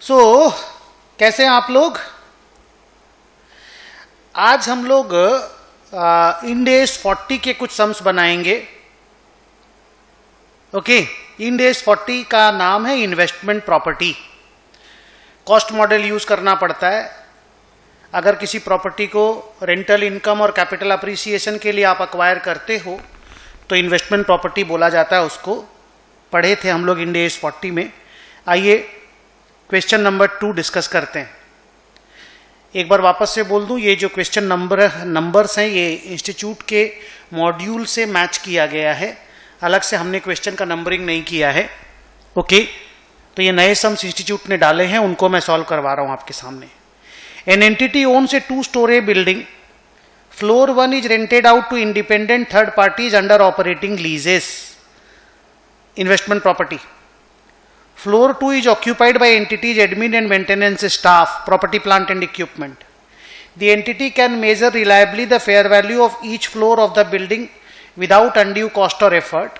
कैसे हैं आप लोग? आज हम लोग इंड एस 40 के कुछ सम्स बनाएंगे। ओके, इंड एस 40 का नाम है investment property. Cost model use करना पड़ता है। अगर किसी प्रॉपर्टी को रेंटल इनकम और कैपिटल अप्रिसिएशन के लिए आप अक्वायर करते हो तो इन्वेस्टमेंट प्रॉपर्टी बोला जाता है उसको। पढ़े थे हम लोग इंड एस 40 में। आइए क्वेश्चन नंबर 2 डिस्कस करते हैं। एक बार वापस से बोल दूं, ये जो क्वेश्चन नंबर्स हैं ये इंस्टीट्यूट के मॉड्यूल से मैच किया गया है। अलग से हमने क्वेश्चन का नंबरिंग नहीं किया है। ओके, तो ये नए सम्स इंस्टीट्यूट ने डाले हैं, उनको मैं सॉल्व करवा रहा हूं आपके सामने। An entity owns a 2-story building. Floor 1 is rented out to independent third parties under operating leases. Investment property. Floor 2 is occupied by entities, admin and maintenance staff, property, plant and equipment. The entity can measure reliably the fair value of each floor of the building without undue cost or effort.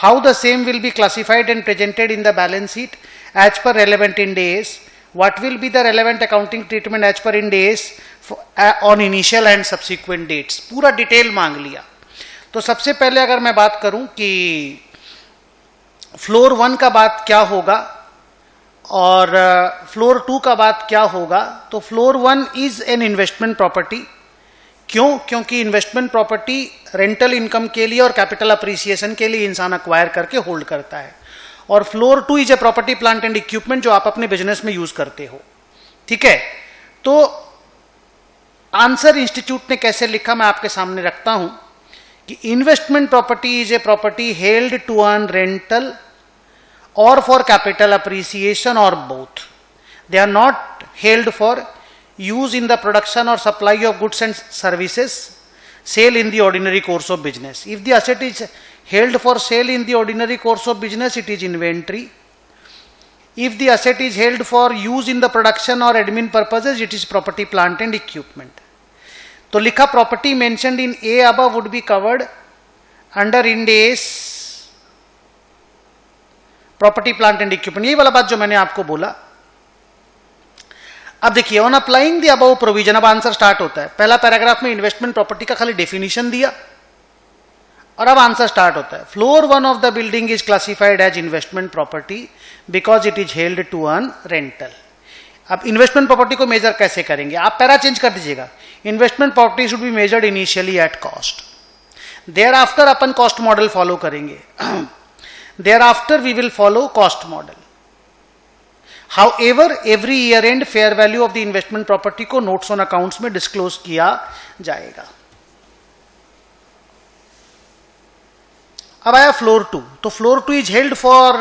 How the same will be classified and presented in the balance sheet as per relevant Ind AS. What will be the relevant accounting treatment as per Ind AS on initial and subsequent dates. पूरा detail मांग लिया। तो सबसे पहले अगर मैं बात करूं कि फ्लोर 1 का बात क्या होगा और फ्लोर 2 का बात क्या होगा, तो floor 1 is an investment property. क्यों? क्योंकि इन्वेस्टमेंट प्रॉपर्टी रेंटल इनकम के लिए और कैपिटल अप्रिसिएशन के लिए इंसान अक्वायर करके होल्ड करता है। और floor 2 is a property, plant and equipment जो आप अपने बिजनेस में यूज करते हो। ठीक है, तो आंसर इंस्टीट्यूट ने कैसे लिखा मैं आपके सामने रखता हूं कि investment property is a property held to earn rental और फॉर कैपिटल अप्रिसिएशन और both. They are not held for use in the production और supply of goods and services, sale in the ordinary course of business. If the asset is held for sale in the ordinary course of business, it is inventory. If the asset is held for use in the production or admin purposes, it is property, plant and equipment. तो लिखा property mentioned in A above would be covered under Ind AS property, plant and equipment. ये वाला बात जो मैंने आपको बोला। अब देखिए, on applying the above provision, अब आंसर स्टार्ट होता है। पहला पैराग्राफ में इन्वेस्टमेंट प्रॉपर्टी का खाली डेफिनेशन दिया और अब आंसर स्टार्ट होता है। Floor 1 of the building is classified as investment property because it is held to earn rental. अब इन्वेस्टमेंट प्रॉपर्टी को मेजर कैसे करेंगे? आप पैरा चेंज कर दीजिएगा। Investment property should be measured initially at cost, thereafter upon cost model follow करेंगे। Thereafter we will follow cost model. However every year end fair value of the investment property को notes on accounts में disclose किया जाएगा। अब आया floor 2, तो floor 2 is held for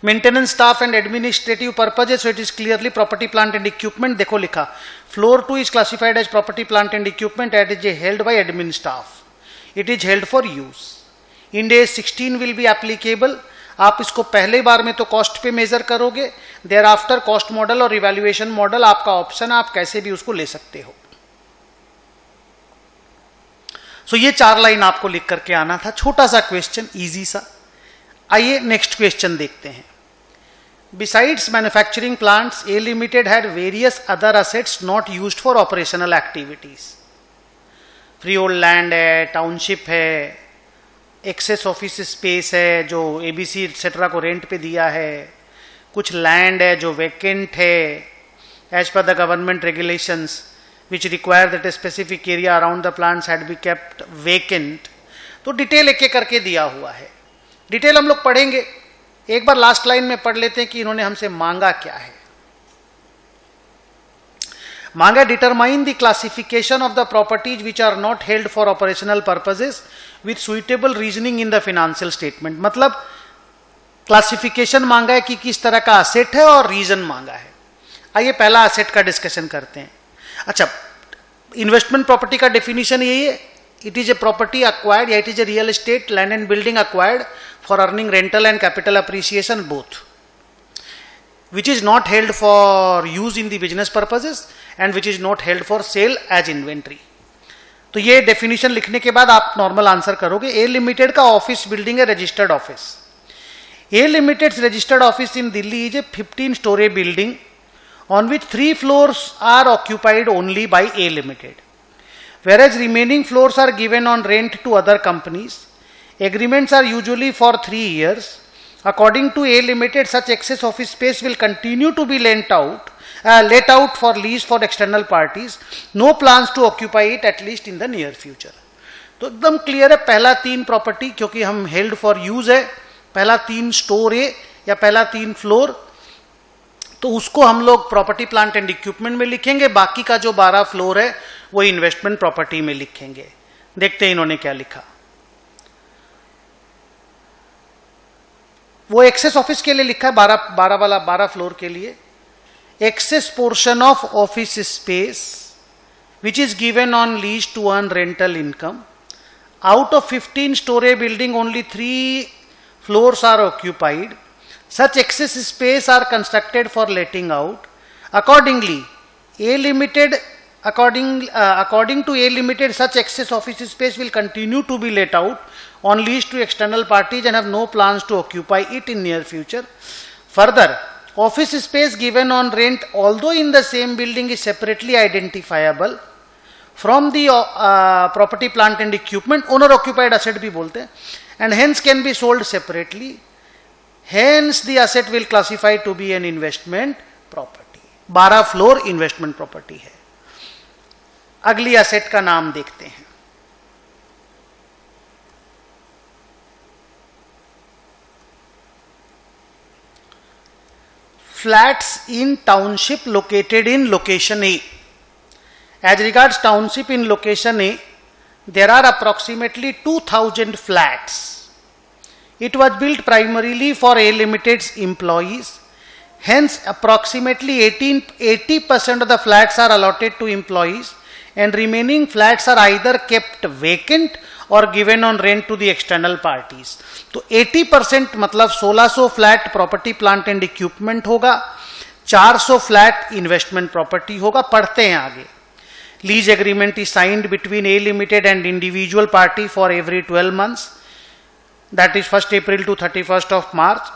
maintenance staff and administrative purposes, so it is clearly property, plant and equipment. देखो लिखा, floor 2 is classified as property, plant and equipment at is held by admin staff, it is held for use. Ind AS 16 will be applicable. आप इसको पहले बार में तो cost पे major करोगे, there after cost model और इवैल्यूएशन मॉडल आपका option है, आप कैसे भी उसको ले सकते हो। सो ये 4 लाइन आपको लिख करके आना था। छोटा सा क्वेश्चन, इजी सा। आइए नेक्स्ट क्वेश्चन देखते हैं। Besides manufacturing plants, A limited had various other assets not used for operational activities. Free hold land है, टाउनशिप है, एक्सेस ऑफिस स्पेस है जो ABC एक्सेट्रा को रेंट पे दिया है, कुछ लैंड है जो वेकेंट है as per the government regulations which require that a specific area around the plants had be kept vacant. तो डिटेल एक एक करके दिया हुआ है। डिटेल हम लोग पढ़ेंगे। एक बार लास्ट लाइन में पढ़ लेते हैं कि इन्होंने हमसे मांगा क्या है। मांगा, determine the classification of the properties which are not held for operational purposes with suitable reasoning in the financial statement. मतलब क्लासिफिकेशन मांगा है कि किस तरह का असेट है और रीजन मांगा है। आइए पहला असेट का डिस्कशन करते हैं। अच्छा, इन्वेस्टमेंट प्रॉपर्टी का डेफिनेशन यही है, it is a property acquired या it is a real estate land and building acquired for earning rental and capital appreciation both, which is not held for use in the business purposes and which is not held for sale as inventory. तो ये definition लिखने के बाद आप normal answer करोगे। ए limited का office building है, registered office. A limited registered office in Delhi is a 15-story building on which 3 floors are occupied only by A Limited, whereas remaining floors are given on rent to other companies. Agreements are usually for 3 years. According to A Limited, such excess office space will continue to be let out for lease for external parties. No plans to occupy it at least in the near future. तो एकदम clear है, पहला 3 property क्योंकि हम held for use है, पहला 3 store है या पहला 3 फ्लोर, तो उसको हम लोग प्रॉपर्टी प्लांट एंड इक्विपमेंट में लिखेंगे, बाकी का जो 12 फ्लोर है वो इन्वेस्टमेंट प्रॉपर्टी में लिखेंगे. देखते हैं इन्होंने क्या लिखा. वो एक्सेस ऑफिस के लिए लिखा है 12 फ्लोर के लिए. Excess portion of office space which is given on lease to earn rental income. Out of 15-story building, only 3 floors are occupied. Such excess space are constructed for letting out. According to A Limited, such excess office space will continue to be let out on lease to external parties and have no plans to occupy it in near future. Further, office space given on rent, although in the same building, is separately identifiable from the property plant and equipment, owner occupied asset भी बोलते हैं, and hence can be sold separately. Hence the asset will classify to be an investment property. 12 floor investment property है. अगली asset का नाम देखते हैं. Flats in township located in location A. As regards township in location A, there are approximately 2000 flats. It was built primarily for A Limited's employees. Hence, approximately 80% of the flats are allotted to employees and remaining flats are either kept vacant or given on rent to the external parties. तो 80% मतलब 1600 flat property plant and equipment होगा, 400 flat investment property होगा. पढ़ते हैं आगे. Lease agreement is signed between A Limited and individual party for every 12 months. That is 1st April to 31st of March.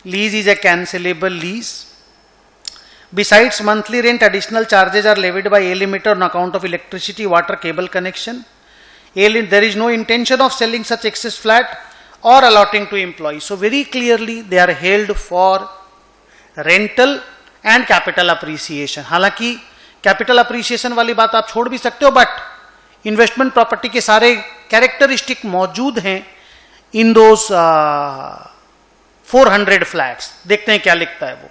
Lease is a cancelable lease. Besides monthly rent, additional charges are levied by A Limited on account of electricity, water, cable connection. There is no intention of selling such excess flat or allotting to employees. So very clearly they are held for rental and capital appreciation. हालांकि capital appreciation वाली बात आप छोड़ भी सकते हो, but investment property के सारे कैरेक्टरिस्टिक मौजूद हैं इन दोस 400 फ्लैट्स. देखते हैं क्या लिखता है वो.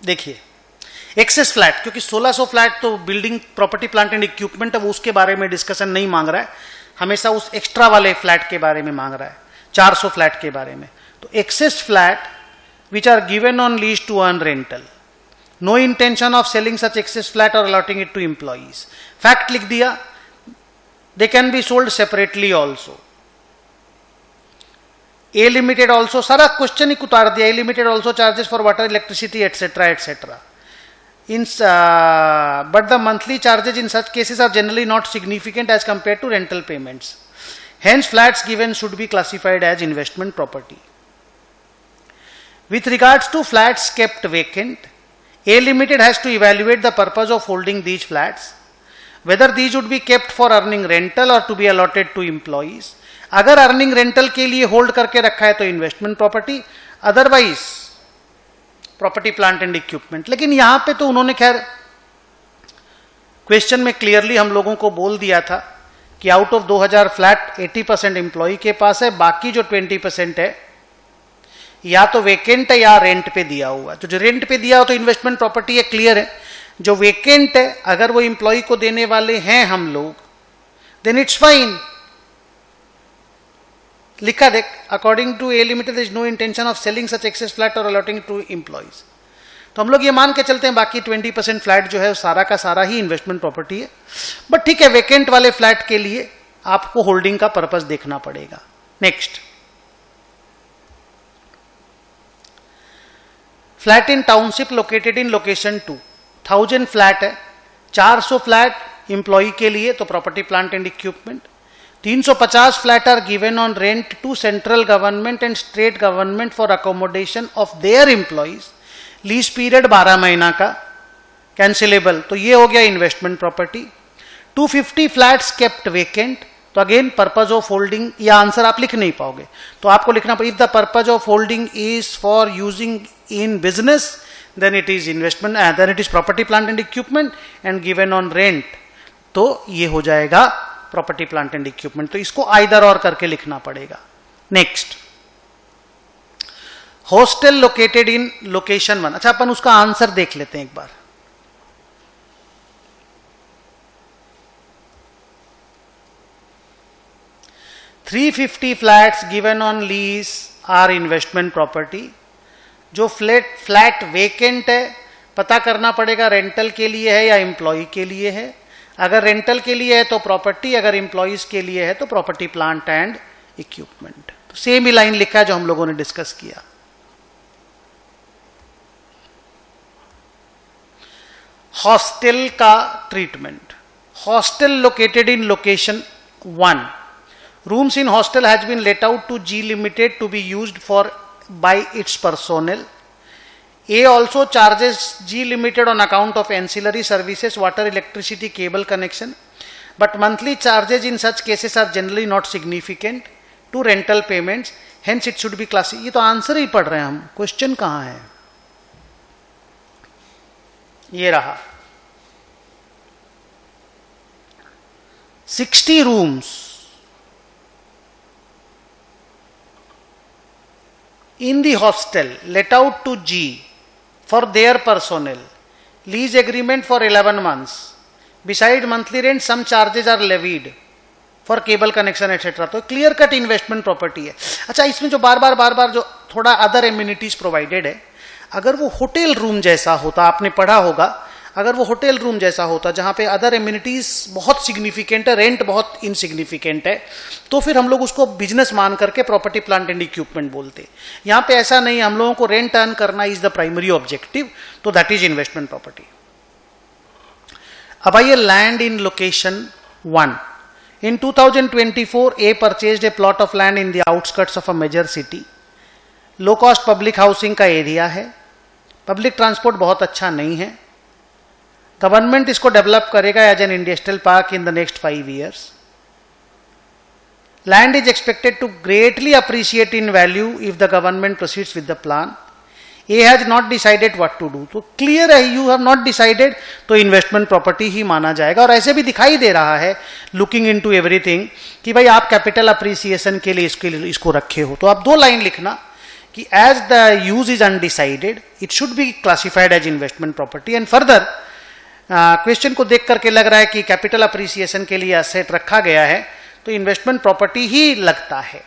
देखिए एक्सेस फ्लैट, क्योंकि 1600 फ्लैट तो building property plant and equipment है, वो उसके बारे में डिस्कशन नहीं मांग रहा है, हमेशा उस एक्स्ट्रा वाले फ्लैट के बारे में मांग रहा है, 400 फ्लैट के बारे में. तो excess flat which are given on lease to earn rental, no intention of selling such excess flat और allotting it to employees. Fact लिख दिया. They can be sold separately also. A limited also, सारा question ही उतार दिया. A limited also charges for water, electricity etcetera etcetera. But the monthly charges in such cases are generally not significant as compared to rental payments. Hence, flats given should be classified as investment property. With regards to flats kept vacant, A Limited has to evaluate the purpose of holding these flats, whether these would be kept for earning rental or to be allotted to employees. अगर earning rental के लिए hold करके रखा है तो investment property, otherwise property plant and equipment. लेकिन यहां पे तो उन्होंने खैर क्वेश्चन में क्लियरली हम लोगों को बोल दिया था कि आउट ऑफ 2000 फ्लैट 80% एम्प्लॉय के पास है, बाकी जो 20% है या तो वेकेंट है या रेंट पे दिया हुआ. तो जो रेंट पे दिया हो तो इन्वेस्टमेंट प्रॉपर्टी है, क्लियर है. जो वेकेंट है अगर वो एम्प्लॉय को देने वाले हैं हम लोग, देन इट्स फाइन. लिखा देख, according to A limited there is no intention of selling such excess flat और अलॉटिंग टू एम्प्लॉइज. तो हम लोग ये मान के चलते हैं बाकी 20% फ्लैट जो है सारा का सारा ही इन्वेस्टमेंट प्रॉपर्टी है. बट ठीक है, वेकेंट वाले फ्लैट के लिए आपको होल्डिंग का पर्पस देखना पड़ेगा. Next, flat in township located in location 2. 1000 flat है, 400 फ्लैट एम्प्लॉय के लिए तो property plant and equipment. 350 flat are given on rent to central government and state government for accommodation of their employees, lease period 12 महीना का, cancellable, तो ये हो गया investment property. 250 flats kept vacant, तो अगेन पर्पज ऑफ होल्डिंग, या answer आप लिख नहीं पाओगे तो आपको लिखना पड़ेगा, if the purpose of holding is for using in business then it is investment, then it is property plant and equipment and given on rent, तो ये हो जाएगा प्रॉपर्टी प्लांट एंड इक्विपमेंट। तो इसको आइदर और करके लिखना पड़ेगा। Next, hostel located in location 1। अच्छा, अपन उसका आंसर देख लेते हैं एक बार। $350 flats given on lease are investment property. जो फ्लैट वेकेंट है पता करना पड़ेगा रेंटल के लिए है या एम्प्लॉय के लिए है। अगर रेंटल के लिए है तो प्रॉपर्टी, अगर एम्प्लॉयज के लिए है तो प्रॉपर्टी प्लांट एंड इक्विपमेंट। तो सेम ही लाइन लिखा है जो हम लोगों ने डिस्कस किया। हॉस्टल का treatment. Hostel located in location 1, rooms in hostel has been let out to G Limited to be used for by its personnel. A also charges G Limited on account of ancillary services, water, electricity, cable connection, but monthly charges in such cases are generally not significant to rental payments, hence it should be classified। ये तो answer ही पढ़ रहे हैं हम, question कहाँ है? ये रहा। 60 rooms in the hostel let out to G for their personnel, lease agreement for 11 months, beside monthly rent some charges are levied for cable connection etc। तो क्लियर कट इन्वेस्टमेंट प्रॉपर्टी है। अच्छा, इसमें जो बार बार जो थोड़ा अदर एम्यूनिटीज प्रोवाइडेड है, अगर वो होटल रूम जैसा होता, आपने पढ़ा होगा, अगर वो होटल रूम जैसा होता जहां पे अदर एम्यूनिटीज बहुत सिग्निफिकेंट है, रेंट बहुत इनसिग्निफिकेंट है, तो फिर हम लोग उसको बिजनेस मान करके प्रॉपर्टी प्लांट एंड इक्विपमेंट बोलते। यहां पे ऐसा नहीं, हम लोगों को रेंट अर्न करना इज द प्राइमरी ऑब्जेक्टिव, तो दैट इज इन्वेस्टमेंट प्रॉपर्टी। अब आइए land in location 1। In 2024 A purchased a plot of land in the outskirts of a major city. Low cost public housing का area है, public transport बहुत अच्छा नहीं है। Government इसको डेवलप करेगा as an industrial park in the next 5 years। Land is expected to greatly appreciate in value if the government proceeds with the plan. A has not decided what to do, तो clear है, you have not decided, तो investment property ही माना जाएगा। और ऐसे भी दिखाई दे रहा है लुकिंग इनटू एवरीथिंग कि भाई आप कैपिटल अप्रिसिएशन के लिए इसको रखे हो, तो आप 2 लाइन लिखना कि as the use is undecided it should be classified as investment property. And further question को देख करके लग रहा है कि कैपिटल अप्रिसिएशन के लिए एसेट रखा गया है, तो इन्वेस्टमेंट प्रॉपर्टी ही लगता है।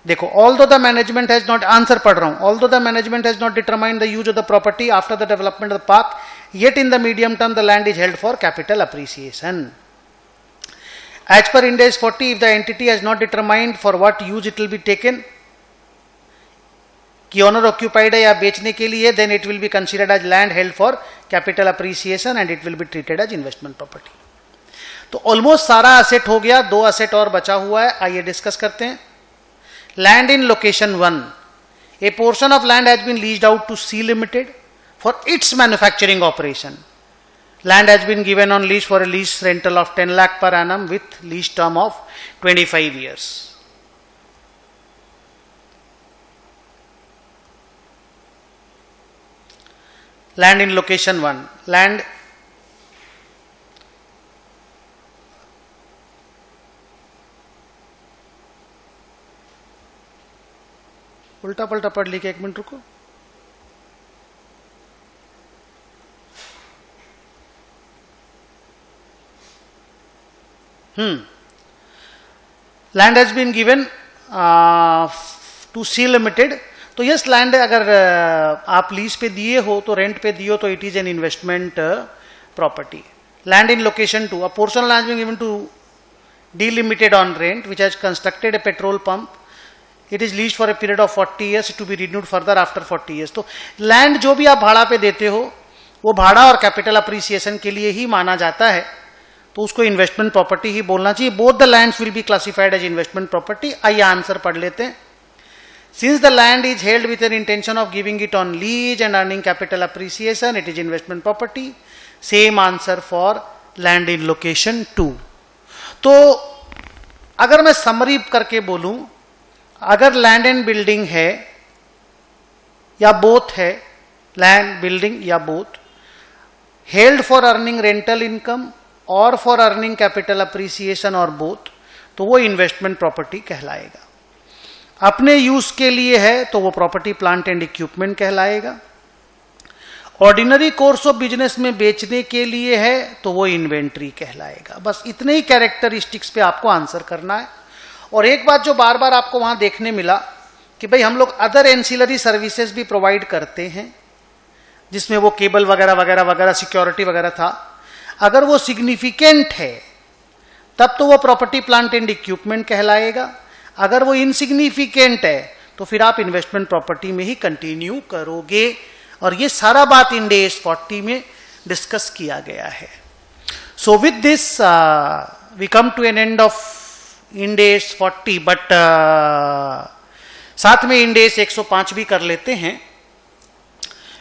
देखो, although the management has not, answer पढ़ रहा हूं, although the management has not determined the use of the property after the development of the park, yet in the medium term the land is held for capital appreciation. As per Ind AS 40, if the entity has not determined for what use it will be taken, कि owner occupied है या बेचने के लिए, then it will be considered as land held for capital appreciation and it will be treated as investment property. तो almost सारा asset हो गया, 2 असेट और बचा हुआ है, आइए डिस्कस करते हैं। Land in location 1, A portion of land has been leased out to C limited for its manufacturing operation. Land has been given on lease for a lease rental of 10 lakh per annum with lease term of 25 years। Land in location 1, land उल्टा पलटा पढ़ ली, 1 minute रुको। Land has been given to C limited, तो yes, land अगर आप lease पे दिए हो तो रेंट पे दिए हो तो it is an investment property. Land in location 2, a portion land been given to D limited on rent which has constructed a petrol pump, it is lease for a period of 40 years to be renewed further after 40 years। तो land जो भी आप भाड़ा पे देते हो वो भाड़ा और कैपिटल अप्रिसिएशन के लिए ही माना जाता है। तो उसको इन्वेस्टमेंट प्रॉपर्टी ही बोलना चाहिए। Both the lands will be classified as investment property. आइए आंसर पढ़ लेते हैं। Since the land is held with an intention of giving it on lease and earning capital appreciation, it is investment property. Same answer for land in location 2. तो अगर मैं summary करके बोलूं, अगर लैंड एंड बिल्डिंग है या both है, land building या both, held for earning rental income और फॉर अर्निंग कैपिटल अप्रिसिएशन और बोथ, तो वो इन्वेस्टमेंट प्रॉपर्टी कहलाएगा। अपने यूज के लिए है तो वो प्रॉपर्टी प्लांट एंड इक्विपमेंट कहलाएगा। ऑर्डिनरी कोर्स ऑफ बिजनेस में बेचने के लिए है तो वो इन्वेंट्री कहलाएगा। बस इतने ही कैरेक्टरिस्टिक्स पे आपको आंसर करना है। और एक बात जो बार बार आपको वहां देखने मिला कि भाई हम लोग अदर एंसिलरी सर्विसेज भी प्रोवाइड करते हैं, जिसमें वो केबल वगैरह वगैरह वगैरह सिक्योरिटी वगैरह था। अगर वो सिग्निफिकेंट है तब तो वो प्रॉपर्टी प्लांट एंड इक्विपमेंट कहलाएगा। अगर वो इनसिग्निफिकेंट है तो फिर आप इन्वेस्टमेंट प्रॉपर्टी में ही कंटिन्यू करोगे। और ये सारा बात इंड AS 40 में डिस्कस किया गया है। So with this we come to an end of Ind AS 40, but साथ में इंड AS 105 भी कर लेते हैं,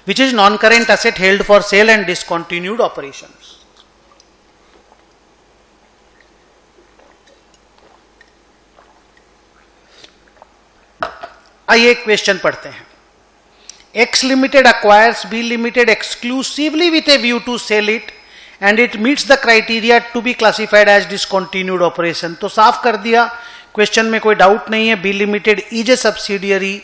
which is non current asset held for sale and discontinued operations. आइए क्वेश्चन पढ़ते हैं। X Limited acquires B Limited exclusively with a view to sell it and it meets the criteria to be classified as discontinued operation। तो साफ कर दिया, question में कोई doubt नहीं है। B Limited is a subsidiary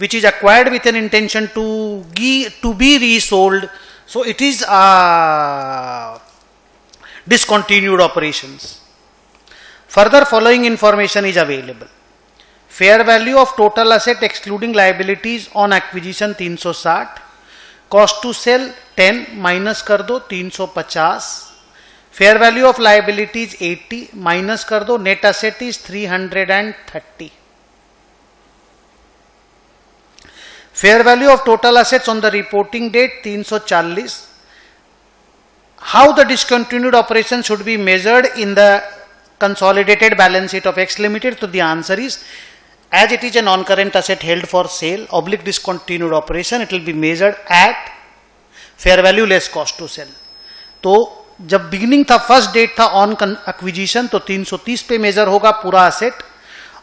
which is acquired with an intention to be resold, so it is discontinued operations. Further following information is available. Fair value of total asset excluding liabilities on acquisition 360, cost to sell 10 minus कर दो 350, fair value of liabilities 80 minus कर दो, net asset is 330, fair value of total assets on the reporting date 340। How the discontinued operation should be measured in the consolidated balance sheet of X Limited? So the answer is, as it is a non-current asset held for sale / discontinued operation, it will be measured at fair value less cost to sell. तो जब beginning था, first date था on acquisition, तो 330 पे measure होगा पूरा asset,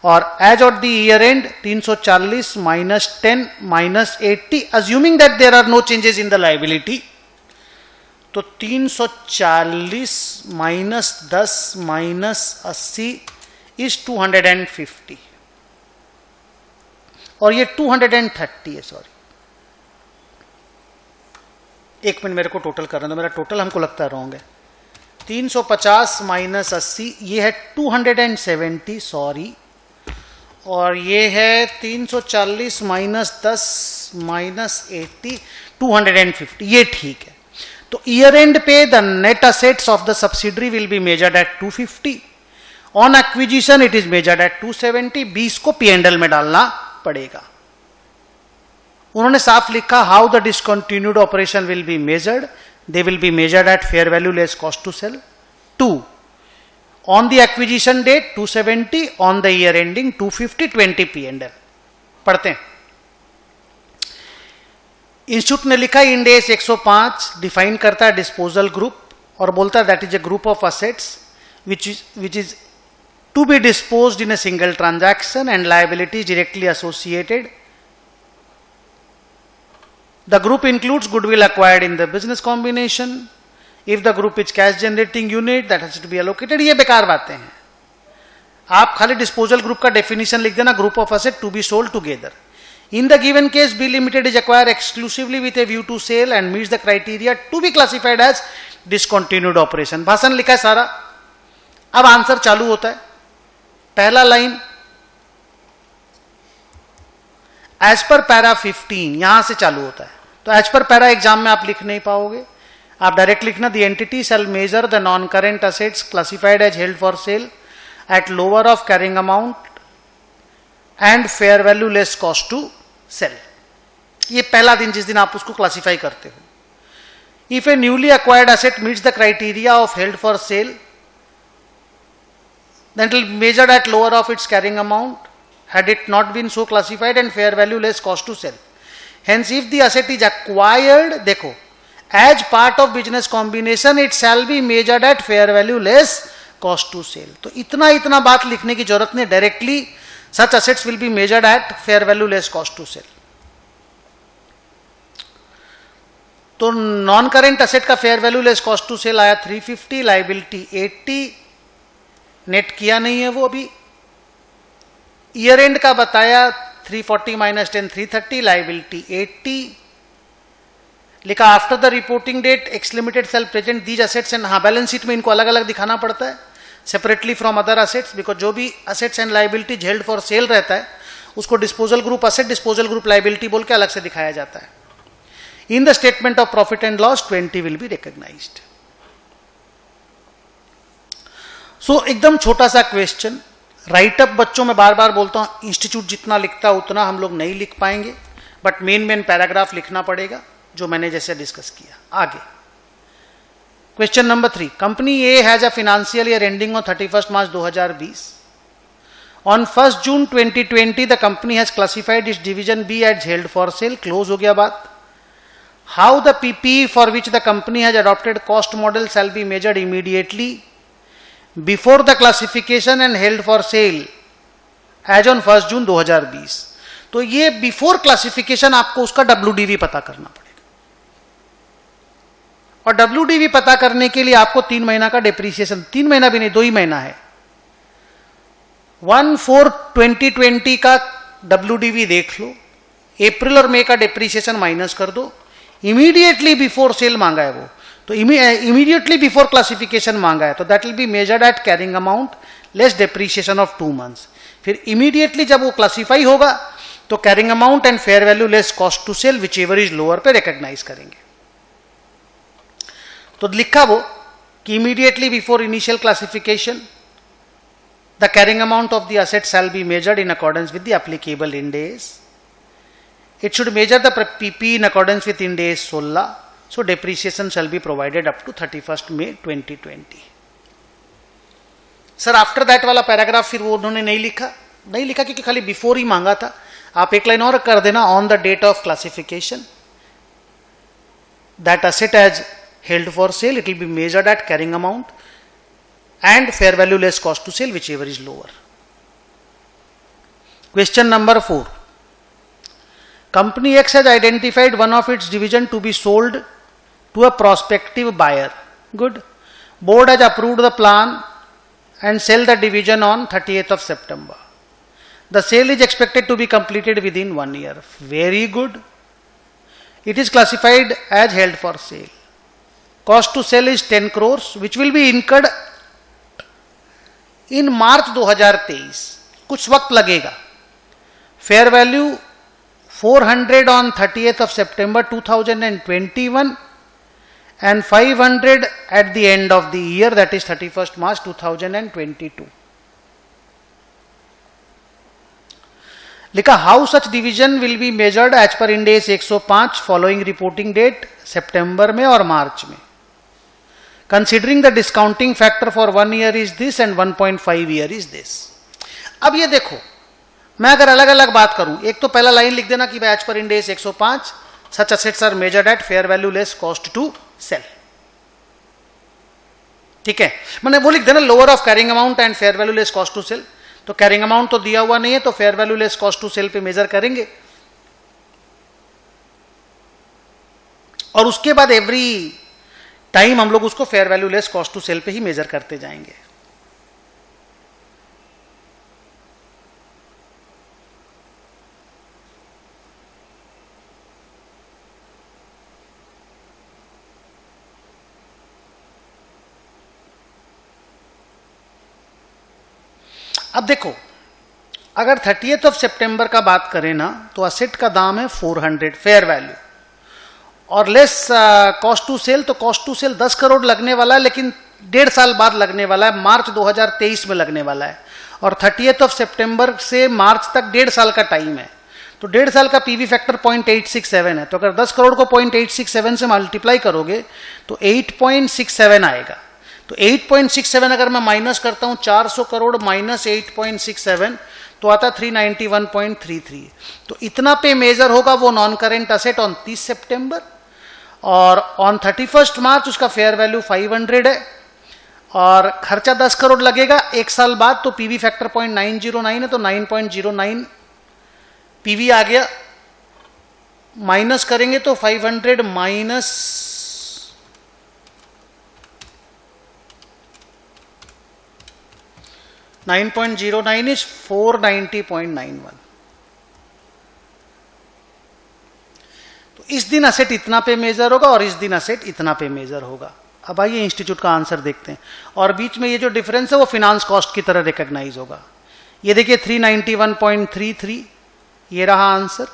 और as of the year end 340 minus 10 minus 80, assuming that there are no changes in the liability. तो 340 माइनस 10 माइनस 80 इज 250, और ये 230 है। सॉरी, एक मिनट मेरे को टोटल करना दो, मेरा टोटल हमको लगता है रॉन्ग है। 350 माइनस 80 ये है 270, सॉरी, और ये है 340 माइनस 10 माइनस 80 250, ये ठीक है। तो ईयर एंड पे the net assets of the subsidiary will be measured eight 250, on acquisition it is measured eight 270। 20 को P&L में डालना पड़ेगा। उन्होंने साफ लिखा, how the discontinued operation will be measured, they will be measured at fair value less cost to sell 2, on the acquisition date 270, on the year ending 250, 20 P&L। पढ़ते हैं। Institute ने लिखा, इंड AS 105 डिफाइन करता है disposal group और बोलता है that is a group of assets which is to be disposed in a single transaction and liabilities directly associated. The group includes goodwill acquired in the business combination. If the group is cash generating unit that has to be allocated. ये बेकार बातें हैं, आप खाली disposal group का definition लिख देना, group of asset to be sold together. In the given case, B Limited is acquired exclusively with a view to sale and meets the criteria to be classified as discontinued operation। भाषण लिखा है सारा, अब answer चालू होता है। पहला line, as per para 15, यहां से चालू होता है। तो एज पर पैरा एग्जाम में आप लिख नहीं पाओगे, आप डायरेक्ट लिखना, the entity shall measure the non current assets classified as held for sale at lower of carrying amount and fair value less cost to sell. ये पहला दिन जिस दिन आप उसको क्लासिफाई करते हो। If A newly acquired asset meets the criteria of held for cell then it will be measured at lower of its carrying amount had it not been so classified and fair value less cost to sell. Hence, if the asset is acquired, देखो, as part of business combination, it shall be measured at fair value less cost to sell. तो इतना बात लिखने की जरूरत नहीं, directly such assets will be measured at fair value less cost to sell. तो non current asset का fair value less cost to sell आया 350, लाइबिलिटी 80, नेट किया नहीं है वो अभी. ईयर एंड का बताया 340 माइनस 10 330, लाइबिलिटी 80. लिखा after the reporting date X limited sale present these assets and, हाँ बैलेंस शीट में इनको अलग अलग दिखाना पड़ता है separately from other assets, because जो भी assets and liabilities held for sale रहता है उसको disposal group asset, disposal group liability बोल के अलग से दिखाया जाता है. In the statement of profit and loss 20 will be recognized. So एकदम छोटा सा क्वेश्चन, राइटअप बच्चों में बार बार बोलता हूं इंस्टीट्यूट जितना लिखता उतना हम लोग नहीं लिख पाएंगे, बट मेन पैराग्राफ लिखना पड़ेगा जो मैंने जैसे डिस्कस किया. आगे question number 3, company A has a financial year ending on 31 March 2020. On 1 June 2020 the company has classified its division B as held for sale. Close हो गया बात. How the PPE for which the company has adopted cost model shall be measured immediately before the classification and held for sale as on 1 June 2020. तो ये before classification आपको उसका WDV पता करना पड़ेगा, और WDV पता करने के लिए आपको 3 महीना का डिप्रीसिएशन, 3 महीना भी नहीं 2 ही महीना है, 1/4/2020 का WDV देख लो, अप्रैल और मई का डिप्रीसिएशन माइनस कर दो, इमीडिएटली बिफोर सेल मांगा है वो, तो इमीडिएटली बिफोर क्लासिफिकेशन मांगा है, तो that will be measured at carrying amount less depreciation of 2 months. फिर इमीडिएटली जब वो क्लासिफाई होगा तो carrying amount and fair value less cost to sell whichever is lower पे रिकॉग्नाइज करेंगे. तो लिखा वो कि immediately before initial classification the carrying amount of the asset shall be measured in accordance with the applicable Ind AS. It should measure the PP in accordance with Ind AS 16. So depreciation shall be provided up to 31st May 2020. Sir after that वाला paragraph फिर वो उन्होंने नहीं लिखा क्योंकि खाली before he मांगा था. आप एक लाइन और कर देना, on the date of classification that asset as held for sale it will be measured at carrying amount and fair value less cost to sell whichever is lower. Question number 4, Company X has identified one of its division to be sold to a prospective buyer. Good. Board has approved the plan and sell the division on 30th of September. The sale is expected to be completed within 1 year. Very good. It is classified as held for sale. Cost to sell is 10 crores which will be incurred in March 2023. कुछ वक्त लगेगा. Fair value 400 on 30th of September 2021 and 500 at the end of the year, that is 31st March 2022. लिखा how such division will be measured as per Ind AS 105 following reporting date September में और March में. Considering the discounting factor for 1 year is this and 1.5 year is this. अब ये देखो, मैं अगर अलग अलग बात करूं, एक तो पहला लाइन लिख देना कि as per Ind AS 105 such assets are measured at fair value less cost to sell. ठीक है, मैंने वो लिख देना lower of carrying amount and fair value less cost to sell. तो कैरिंग अमाउंट तो दिया हुआ नहीं है, तो fair value less cost to sell पे मेजर करेंगे, और उसके बाद एवरी टाइम हम लोग उसको fair value less cost to sell पे ही मेजर करते जाएंगे. अब देखो, अगर 30th ऑफ सितंबर का बात करें ना, तो असेट का दाम है 400 फेयर वैल्यू, और लेस कॉस्ट टू सेल, तो कॉस्ट टू सेल 10 करोड़ लगने वाला है, लेकिन 1.5 साल बाद लगने वाला है, मार्च 2023 में लगने वाला है, और 30th ऑफ सितंबर से मार्च तक 1.5 साल का टाइम है, तो 1.5 साल का पीवी फैक्टर 0.867 है. तो अगर 10 करोड़ को 0.867 से मल्टीप्लाई करोगे तो 8.67 आएगा. तो 8.67 अगर मैं माइनस करता हूं 400 करोड़ माइनस 8.67 तो आता 391.33। तो इतना पे मेजर होगा वो नॉन करेंट असेट ऑन 30 सितंबर, और ऑन 31 मार्च उसका फेयर वैल्यू 500 है, और खर्चा 10 करोड़ लगेगा एक साल बाद, तो पीवी फैक्टर 0.909 है, तो 9.09 पीवी आ गया। माइनस करेंगे तो 500 माइनस 9.09 इज 490.91। तो इस दिन असेट इतना पे मेजर होगा और इस दिन असेट इतना पे मेजर होगा। अब आइए इंस्टीट्यूट का आंसर देखते हैं, और बीच में ये जो डिफरेंस है वो फिनांस कॉस्ट की तरह रिकॉग्नाइज होगा। ये देखिए 391.33 ये रहा आंसर,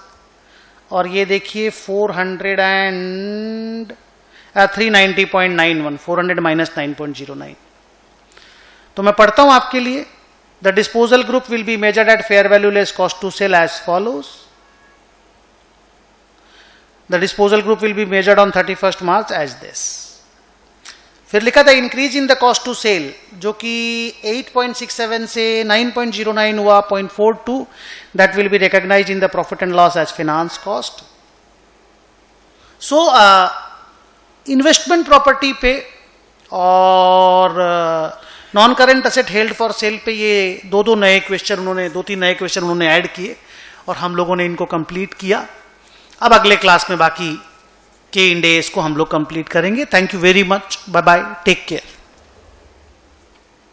और ये देखिए 390.91 400 माइनस 9.09। तो मैं पढ़ता हूं आपके लिए। The disposal group will be measured at fair value less cost to sell as follows. The disposal group will be measured on 31 March as this. फिर लिखा था increase in the cost to sell, जो कि 8.67 से 9.09 हुआ 0.42, that will be recognised in the profit and loss as finance cost. So investment property पे और non current asset held for sale पे ये दो तीन नए क्वेश्चन उन्होंने ऐड किए, और हम लोगों ने इनको कंप्लीट किया। अब अगले क्लास में बाकी के इंडेस को हम लोग कंप्लीट करेंगे। Thank you very much, bye bye, take care.